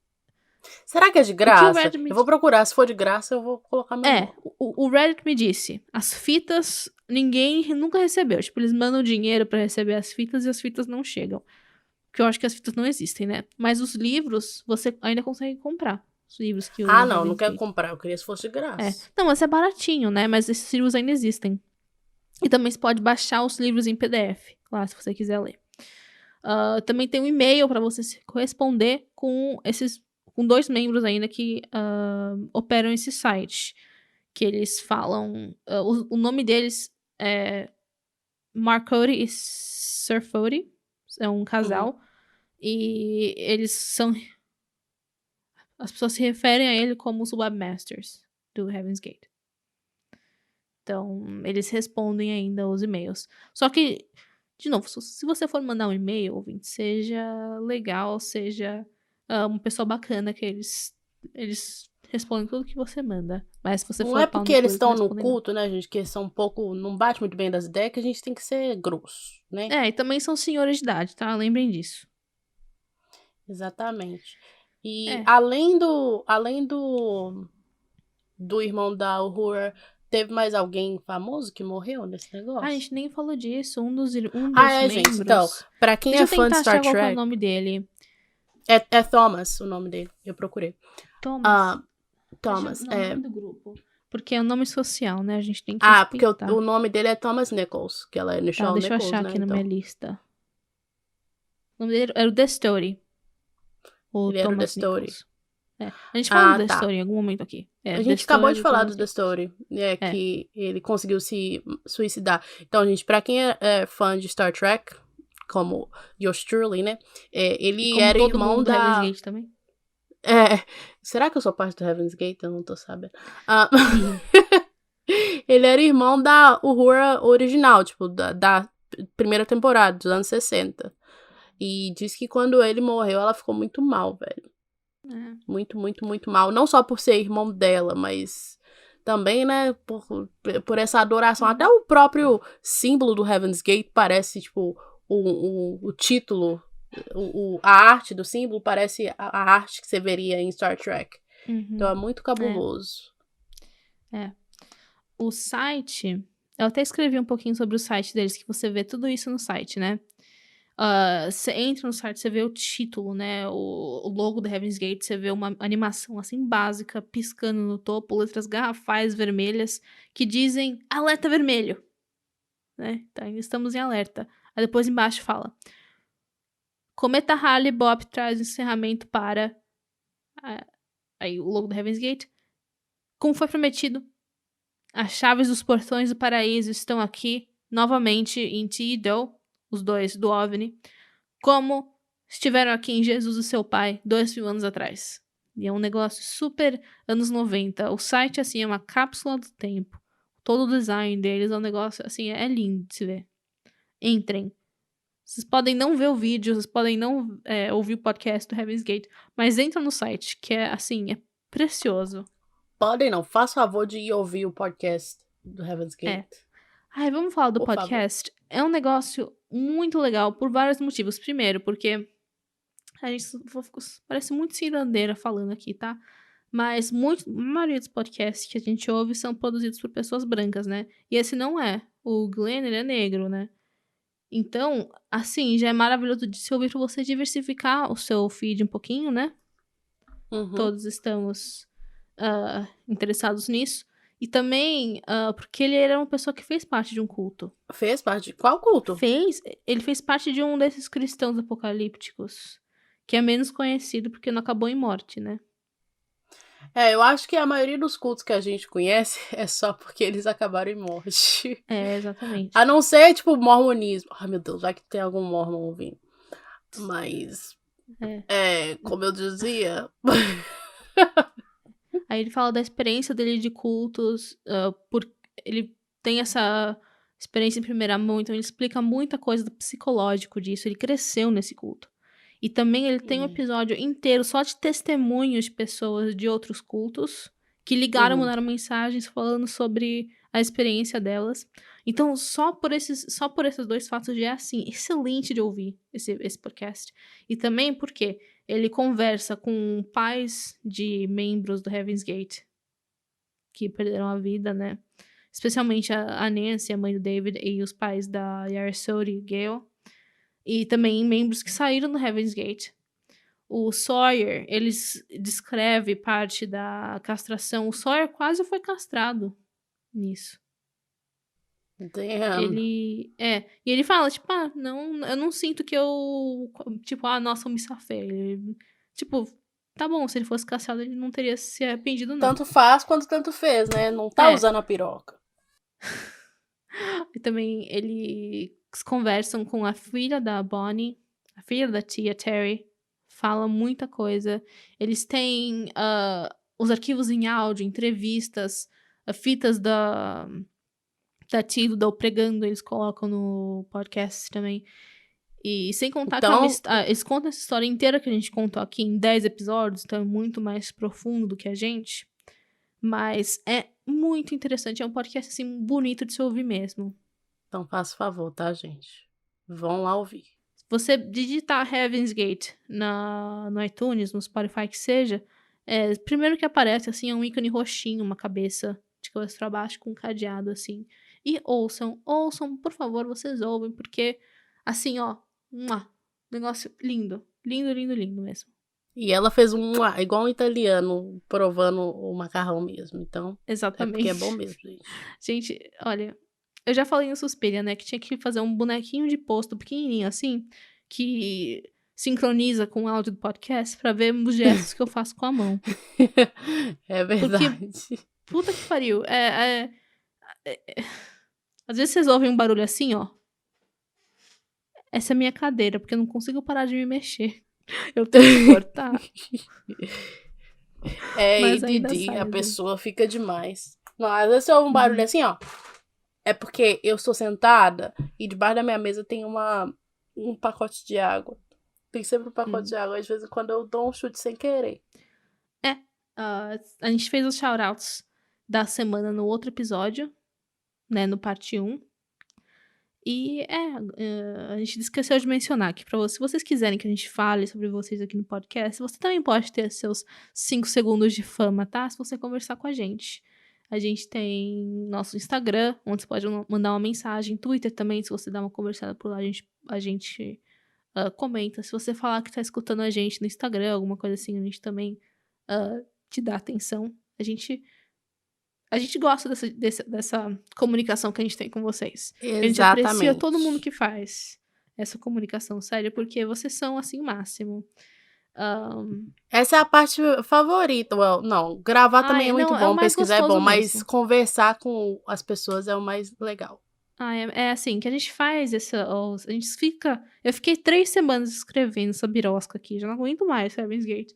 Será que é de graça? Eu vou procurar. Se for de graça, eu vou colocar meu nome. O Reddit me disse. As fitas, ninguém nunca recebeu. Tipo, eles mandam dinheiro pra receber as fitas e as fitas não chegam. Porque eu acho que as fitas não existem, né? Mas os livros, você ainda consegue comprar. Os livros que o não quero comprar. Eu queria se fosse de graça. Não, mas é baratinho, né? Mas esses livros ainda existem. E também você pode baixar os livros em PDF, lá, se você quiser ler. Também tem um e-mail para você se corresponder com 2 membros ainda que operam esse site. Que eles falam... o nome deles é Mark Cody e Sir Fody. É um casal. E eles são... As pessoas se referem a ele como os webmasters do Heaven's Gate. Então, eles respondem ainda os e-mails. Só que, de novo, se você for mandar um e-mail, ouvinte, seja legal, seja uma pessoa bacana, que eles respondem tudo que você manda. Mas se você não for é porque eles estão no não. culto, né, gente, que são um pouco... Não bate muito bem das ideias, que a gente tem que ser grosso, né? E também são senhores de idade, tá? Lembrem disso. Exatamente. E além do irmão da Uhura, teve mais alguém famoso que morreu nesse negócio? A gente nem falou disso. Um dos membros... gente, então, pra quem é fã de Star Trek... Qual é o nome dele. É Thomas o nome dele, eu procurei. Thomas. Thomas, o nome do grupo. Porque é um nome social, né? A gente tem que respeitar. porque o nome dele é Thomas Nichols, que ela é Nichelle Nichols, deixa eu achar né, aqui na minha lista. O nome dele era o The Story. Ele era o The Story. A gente falou do The Story em algum momento aqui. A gente acabou de falar do The Story. Que ele conseguiu se suicidar. Então, gente, pra quem é fã de Star Trek, como yours truly, né? Ele era irmão da... Heaven's Gate também? Será que eu sou parte do Heaven's Gate? Eu não tô sabendo. Ele era irmão da Uhura original, tipo, da primeira temporada, dos anos 60. E diz que quando ele morreu, ela ficou muito mal, velho. Muito, muito, muito mal. Não só por ser irmão dela, mas também, né, por essa adoração. Até o próprio símbolo do Heaven's Gate parece, tipo, o título, a arte do símbolo parece a arte que você veria em Star Trek. Então é muito cabuloso. O site... Eu até escrevi um pouquinho sobre o site deles, que você vê tudo isso no site, né? Você entra no site, você vê o título, né? O logo da Heaven's Gate, você vê uma animação assim básica, piscando no topo, letras garrafais vermelhas que dizem alerta vermelho, né? Então ainda estamos em alerta. Aí depois embaixo fala: Cometa Hale-Bopp traz encerramento para. Aí o logo da Heaven's Gate. Como foi prometido, as chaves dos portões do paraíso estão aqui, novamente em Ti-Do, os dois do OVNI, como estiveram aqui em Jesus, o seu pai, 2000 anos atrás. E é um negócio super anos 90. O site, assim, é uma cápsula do tempo. Todo o design deles é um negócio, assim, é lindo de se ver. Entrem. Vocês podem não ver o vídeo, vocês podem não ouvir o podcast do Heaven's Gate, mas entram no site, que é, assim, é precioso. Podem não, faz favor de ir ouvir o podcast do Heaven's Gate. Ai, vamos falar do Por favor. podcast? É um negócio muito legal por vários motivos. Primeiro, porque a gente parece muito cirandeira falando aqui, tá? Mas a maioria dos podcasts que a gente ouve são produzidos por pessoas brancas, né? E esse não é. O Glenn, ele é negro, né? Então, assim, já é maravilhoso de se ouvir pra você diversificar o seu feed um pouquinho, né? Uhum. Todos estamos interessados nisso. E também porque ele era uma pessoa que fez parte de um culto. Fez parte de qual culto? Ele fez parte de um desses cristãos apocalípticos, que é menos conhecido porque não acabou em morte, né? Eu acho que a maioria dos cultos que a gente conhece é só porque eles acabaram em morte. É, exatamente. A não ser, tipo, mormonismo. Ai, meu Deus, vai que tem algum mormon ouvindo. Mas, como eu dizia... Aí ele fala da experiência dele de cultos, ele tem essa experiência em primeira mão, então ele explica muita coisa do psicológico disso, ele cresceu nesse culto. E também ele tem um episódio inteiro só de testemunhos de pessoas de outros cultos que ligaram, mandaram mensagens falando sobre a experiência delas. Então, só por esses dois fatos já é, assim, excelente de ouvir esse podcast. E também porque ele conversa com pais de membros do Heaven's Gate que perderam a vida, né? Especialmente a Nancy, a mãe do David, e os pais da Yarsori e Gail. E também membros que saíram do Heaven's Gate. O Sawyer, ele descreve parte da castração. O Sawyer quase foi castrado nisso. Damn. E ele fala, tipo, não, eu não sinto que eu, tipo, nossa, eu me safei. Tipo, tá bom, se ele fosse castrado, ele não teria se arrependido, não. Tanto faz quanto tanto fez, né? Não tá usando a piroca. E também eles conversam com a filha da Bonnie, a filha da tia Terry, fala muita coisa. Eles têm os arquivos em áudio, entrevistas, fitas da Tilda pregando, eles colocam no podcast também. E sem contar que eles contam essa história inteira que a gente contou aqui em 10 episódios, então é muito mais profundo do que a gente. Mas é muito interessante, é um podcast assim bonito de se ouvir mesmo. Então faça favor, tá, gente? Vão lá ouvir. Se você digitar Heaven's Gate no iTunes, no Spotify que seja, primeiro que aparece assim é um ícone roxinho, uma cabeça de cabeça pra baixo com um cadeado assim. E ouçam, por favor, vocês ouvem, porque assim, ó, negócio lindo, lindo, lindo, lindo mesmo. E ela fez igual um italiano, provando o macarrão mesmo. Então, exatamente. É porque é bom mesmo, gente. Gente, olha, eu já falei no Suspiria, né, que tinha que fazer um bonequinho de posto pequenininho assim, que sincroniza com o áudio do podcast pra ver os gestos que eu faço com a mão. É verdade. Porque, puta que pariu, às vezes vocês ouvem um barulho assim, ó. Essa é a minha cadeira, porque eu não consigo parar de me mexer. Eu tenho que cortar. Mas ADD, a pessoa fica demais. Não, às vezes você ouve um barulho assim, ó. É porque eu estou sentada e debaixo da minha mesa tem um pacote de água. Tem sempre um pacote de água. Às vezes quando eu dou um chute sem querer. A gente fez os shoutouts da semana no outro episódio, né, no parte 1. E a gente esqueceu de mencionar que se vocês quiserem que a gente fale sobre vocês aqui no podcast, você também pode ter seus 5 segundos de fama, tá? Se você conversar com a gente. A gente tem nosso Instagram, onde você pode mandar uma mensagem. Twitter também, se você dar uma conversada por lá, a gente comenta. Se você falar que tá escutando a gente no Instagram, alguma coisa assim, a gente também te dá atenção. A gente gosta dessa comunicação que a gente tem com vocês. A gente aprecia todo mundo Exatamente. que faz essa comunicação, sério, porque vocês são, assim, o máximo. Essa é a parte favorita. Não, gravar também é muito não, é o bom, mais pesquisar é bom, gostoso mas mesmo. conversar com as pessoas é o mais legal. É assim, que a gente faz a gente fica... Eu fiquei 3 semanas escrevendo essa birosca aqui, já não aguento mais, Heaven's Gate.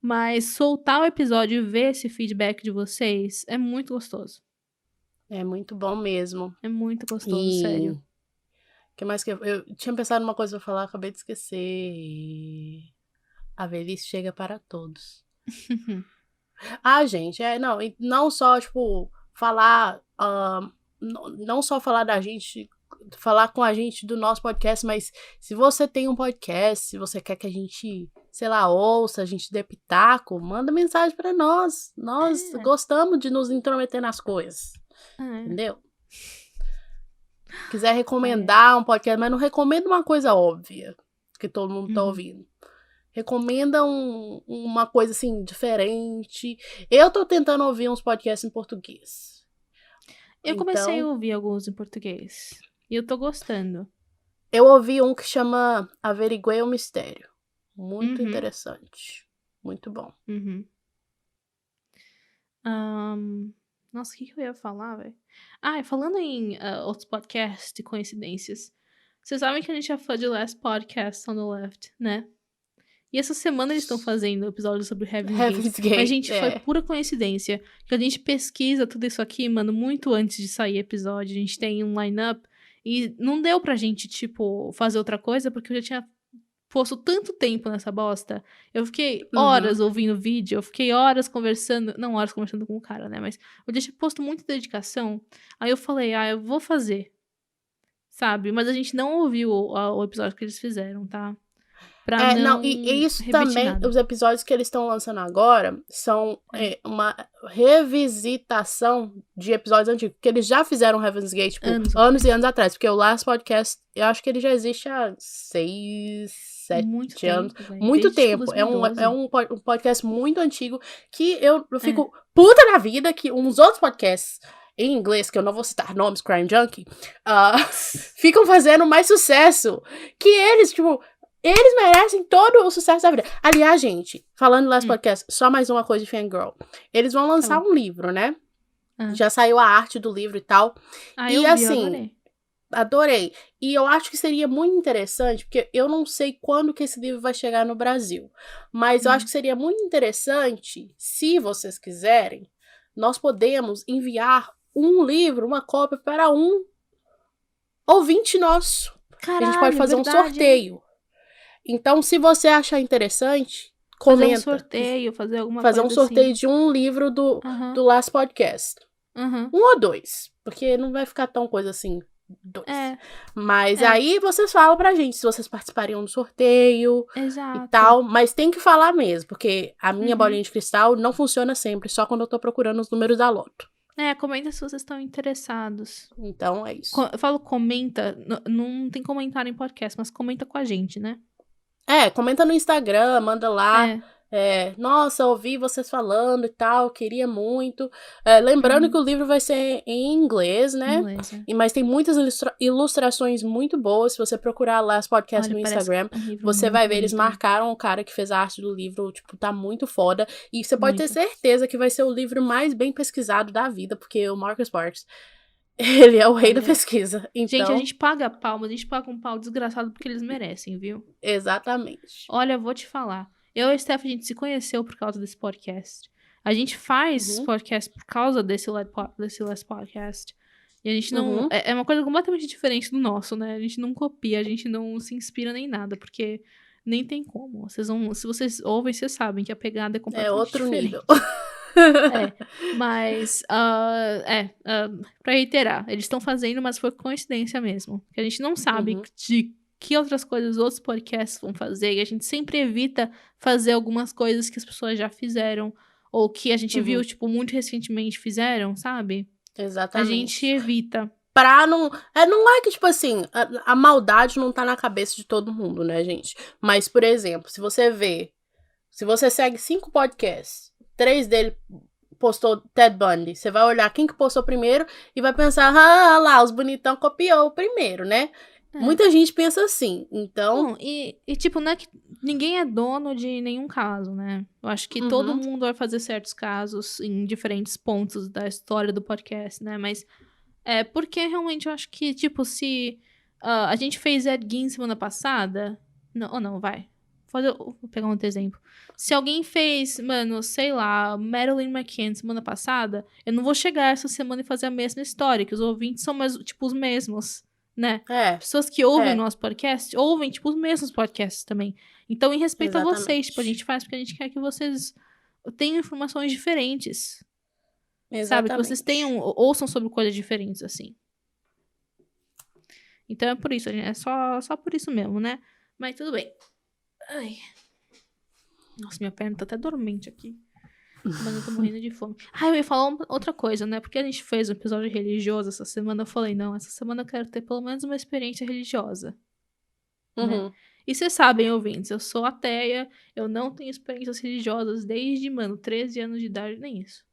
Mas soltar o episódio e ver esse feedback de vocês é muito gostoso. É muito bom mesmo. É muito gostoso, sério. O que mais que eu tinha pensado numa coisa pra falar, acabei de esquecer. A velhice chega para todos. Gente, não só, tipo, falar, não só falar da gente, falar com a gente do nosso podcast, mas se você tem um podcast, se você quer que a gente, sei lá, ouça, a gente dê pitaco, manda mensagem pra nós. Nós gostamos de nos intrometer nas coisas. Entendeu? Quiser recomendar um podcast, mas não recomenda uma coisa óbvia que todo mundo tá ouvindo. Recomenda uma coisa assim diferente. Eu tô tentando ouvir uns podcasts em português. Eu comecei a ouvir alguns em português. E eu tô gostando. Eu ouvi um que chama Averiguei o Mistério. Muito interessante. Muito bom. Nossa, o que eu ia falar, velho? Falando em outros podcasts de coincidências. Vocês sabem que a gente é fã de Last Podcast on the Left, né? E essa semana eles estão fazendo episódio sobre Heaven's Gate. Mas, gente, foi pura coincidência. Que a gente pesquisa tudo isso aqui, mano, muito antes de sair episódio. A gente tem um line-up. E não deu pra gente, tipo, fazer outra coisa, porque eu já tinha posto tanto tempo nessa bosta. Eu fiquei horas ouvindo vídeo, eu fiquei horas conversando. Não horas conversando com o cara, né? Mas eu tinha posto muita dedicação. Aí eu falei, eu vou fazer. Sabe? Mas a gente não ouviu o episódio que eles fizeram, tá? E isso também, nada. os episódios que eles estão lançando agora são uma revisitação de episódios antigos, porque eles já fizeram Heaven's Gate, tipo, anos e anos atrás, porque o Last Podcast, eu acho que ele já existe há 6, 7 anos. Muito tempo. É um podcast muito antigo que eu fico puta na vida que uns outros podcasts em inglês, que eu não vou citar nomes, Crime Junkie, ficam fazendo mais sucesso que eles, tipo... Eles merecem todo o sucesso da vida. Aliás, gente, falando Last Podcast, só mais uma coisa de Fangirl. Eles vão lançar um livro, né? Já saiu a arte do livro e tal. Eu adorei. E eu acho que seria muito interessante, porque eu não sei quando que esse livro vai chegar no Brasil. Mas eu acho que seria muito interessante, se vocês quiserem, nós podemos enviar um livro, uma cópia para um ouvinte nosso. Caralho, a gente pode fazer um sorteio. Então, se você achar interessante, comenta. Fazer um sorteio, fazer alguma coisa assim. Fazer um sorteio de um livro do Last Podcast. 1 ou 2, porque não vai ficar tão coisa assim, 2. Mas aí vocês falam pra gente se vocês participariam do sorteio. Exato. E tal. Mas tem que falar mesmo, porque a minha bolinha de cristal não funciona sempre, só quando eu tô procurando os números da loto. Comenta se vocês estão interessados. Então, é isso. Eu falo comenta, não tem comentário em podcast, mas comenta com a gente, né? Comenta no Instagram, manda lá. Nossa, ouvi vocês falando e tal, queria muito. Lembrando que o livro vai ser em inglês, né? Mas tem muitas ilustrações muito boas. Se você procurar lá as podcasts no Instagram, você vai ver, eles marcaram o cara que fez a arte do livro, tipo, tá muito foda. E você pode ter certeza que vai ser o livro mais bem pesquisado da vida, porque o Marcus Sparks, ele é o rei da pesquisa. Então... Gente, a gente paga pau, mas a gente paga um pau desgraçado porque eles merecem, viu? Exatamente. Olha, eu vou te falar. Eu e a Steph, a gente se conheceu por causa desse podcast. A gente faz podcast por causa desse Last Podcast. E a gente não... É uma coisa completamente diferente do nosso, né? A gente não copia, a gente não se inspira nem nada, porque nem tem como. Se vocês ouvem, vocês sabem que a pegada é completamente diferente. Nível. Mas, pra reiterar, eles estão fazendo, mas foi coincidência mesmo. Que a gente não sabe de que outras coisas outros podcasts vão fazer, e a gente sempre evita fazer algumas coisas que as pessoas já fizeram, ou que a gente viu, tipo, muito recentemente fizeram, sabe? Exatamente. A gente evita. pra não... não é que, tipo assim, a maldade não tá na cabeça de todo mundo, né, gente? Mas, por exemplo, se você segue 5 podcasts, 3 dele postou Ted Bundy, você vai olhar quem que postou primeiro e vai pensar, lá, os bonitão copiou o primeiro, né? Muita gente pensa assim, então... Não, e tipo, não é que ninguém é dono de nenhum caso, né? Eu acho que todo mundo vai fazer certos casos em diferentes pontos da história do podcast, né? Mas porque realmente eu acho que, tipo, se a gente fez Ed Gein semana passada... Não, vai. Vou pegar um outro exemplo. Se alguém fez, mano, sei lá, Marilyn McCann semana passada, eu não vou chegar essa semana e fazer a mesma história, que os ouvintes são mais, tipo, os mesmos, né? Pessoas que ouvem o nosso podcast, ouvem, tipo, os mesmos podcasts também. Então, em respeito a vocês, tipo, a gente faz porque a gente quer que vocês tenham informações diferentes. Sabe? Que vocês ouçam sobre coisas diferentes, assim. Então, é por isso, é só por isso mesmo, né? Mas tudo bem. Ai. Nossa, minha perna tá até dormente aqui. Mas eu tô morrendo de fome. Eu ia falar outra coisa, né? Porque a gente fez um episódio religioso essa semana. Eu falei, não, essa semana eu quero ter pelo menos uma experiência religiosa. Né? E vocês sabem, ouvintes, eu sou ateia. Eu não tenho experiências religiosas desde, 13 anos de idade, nem isso.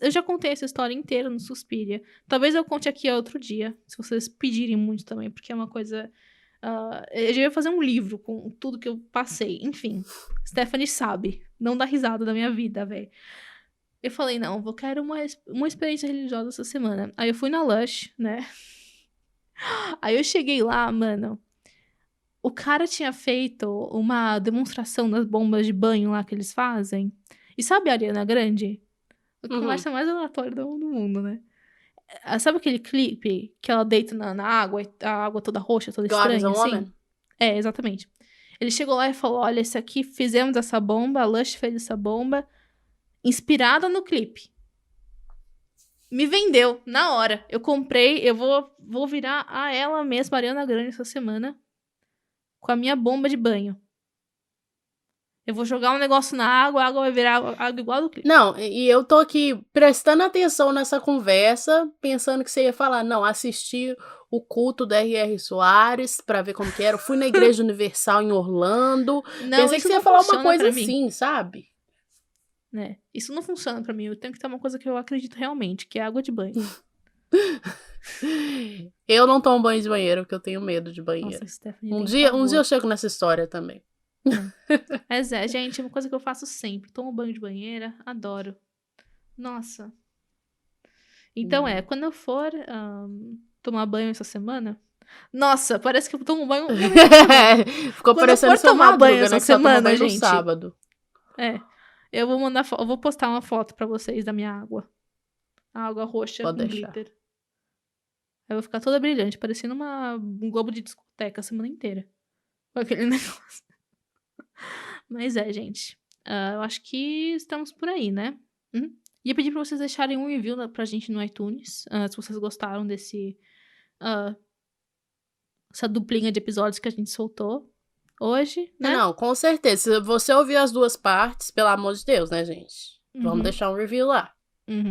Eu já contei essa história inteira no Suspiria. Talvez eu conte aqui outro dia, se vocês pedirem muito também, porque é uma coisa... eu já ia fazer um livro com tudo que eu passei. Enfim, Stephanie sabe. Não dá risada da minha vida, velho. Eu falei, não, eu quero uma experiência religiosa essa semana. Aí eu fui na Lush, né? Aí eu cheguei lá, mano. O cara tinha feito uma demonstração das bombas de banho lá que eles fazem. E sabe a Ariana Grande? A conversa mais aleatória do mundo, né? Sabe aquele clipe que ela deita na água, e a água toda roxa, toda estranha, assim? Exatamente. Ele chegou lá e falou, olha, esse aqui, fizemos essa bomba, a Lush fez essa bomba, inspirada no clipe. Me vendeu, na hora. Eu comprei, eu vou virar a ela mesma, Ariana Grande, essa semana, com a minha bomba de banho. Eu vou jogar um negócio na água, a água vai virar água igual do clipe. Não, e eu tô aqui prestando atenção nessa conversa, pensando que você ia falar, não, assisti o culto da R.R. Soares pra ver como que era. Eu fui na Igreja Universal em Orlando. Não, pensei que você ia falar uma coisa assim, sabe? Né? Isso não funciona pra mim. Eu tenho que ter uma coisa que eu acredito realmente, que é água de banho. Eu não tomo banho de banheiro, porque eu tenho medo de banheiro. Nossa, Stephanie, um dia eu chego nessa história também. Mas gente, é uma coisa que eu faço sempre. Tomo banho de banheira, adoro. Nossa. Então quando eu for tomar banho essa semana... Nossa, parece que eu tomo banho... Ficou parecendo seu tomar banho Madruga, essa semana, banho gente. no sábado. Eu vou eu vou postar uma foto pra vocês da minha água. A água roxa com glitter. Eu vou ficar toda brilhante, parecendo um globo de discoteca a semana inteira. Com aquele negócio. Mas gente. Eu acho que estamos por aí, né? Ia pedir pra vocês deixarem um review pra gente no iTunes. Se vocês gostaram essa duplinha de episódios que a gente soltou hoje, né? Não, com certeza. Se você ouvir as duas partes, pelo amor de Deus, né, gente? Vamos deixar um review lá.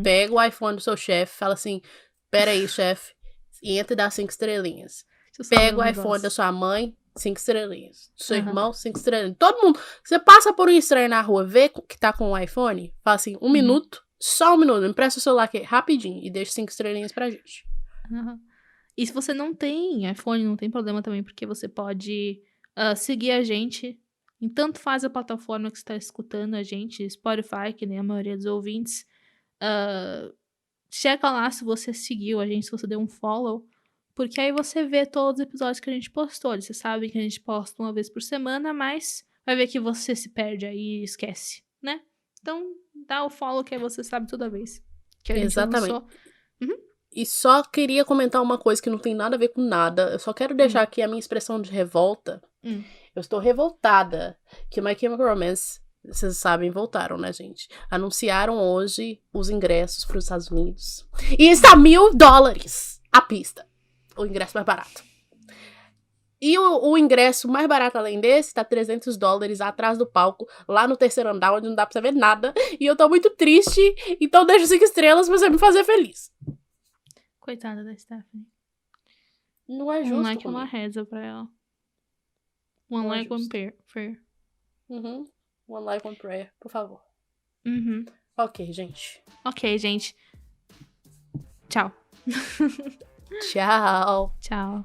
Pega o iPhone do seu chefe, fala assim, pera aí, chefe, entra e dá 5 estrelinhas. Pega o iPhone da sua mãe, 5 estrelinhas. Do seu irmão, 5 estrelinhas. Todo mundo. Você passa por um estranho na rua, vê que tá com o iPhone, fala assim, 1 minuto, só 1 minuto, empresta o celular aqui rapidinho e deixa 5 estrelinhas pra gente. E se você não tem iPhone, não tem problema também, porque você pode seguir a gente em tanto faz a plataforma que você está escutando a gente, Spotify, que nem a maioria dos ouvintes. Checa lá se você seguiu a gente, se você deu um follow, porque aí você vê todos os episódios que a gente postou. Você sabe que a gente posta uma vez por semana, mas vai ver que você se perde aí e esquece, né? Então, dá o follow que aí você sabe toda vez que a gente lançou. E só queria comentar uma coisa que não tem nada a ver com nada. Eu só quero deixar aqui a minha expressão de revolta. Eu estou revoltada que My Chemical Romance, vocês sabem, voltaram, né, gente? Anunciaram hoje os ingressos para os Estados Unidos. E está $1.000 a pista. O ingresso mais barato. E o ingresso mais barato além desse tá $300 atrás do palco, lá no terceiro andar, onde não dá pra você ver nada. E eu tô muito triste, então deixa 5 estrelas pra você me fazer feliz. Coitada da Stephanie. Não é justo Um like e uma comigo. reza pra ela. One Não é like, one justo. prayer. Uhum. One like, one prayer, por favor. Uhum. Ok, gente. Ok, gente. Tchau. Tchau. Tchau.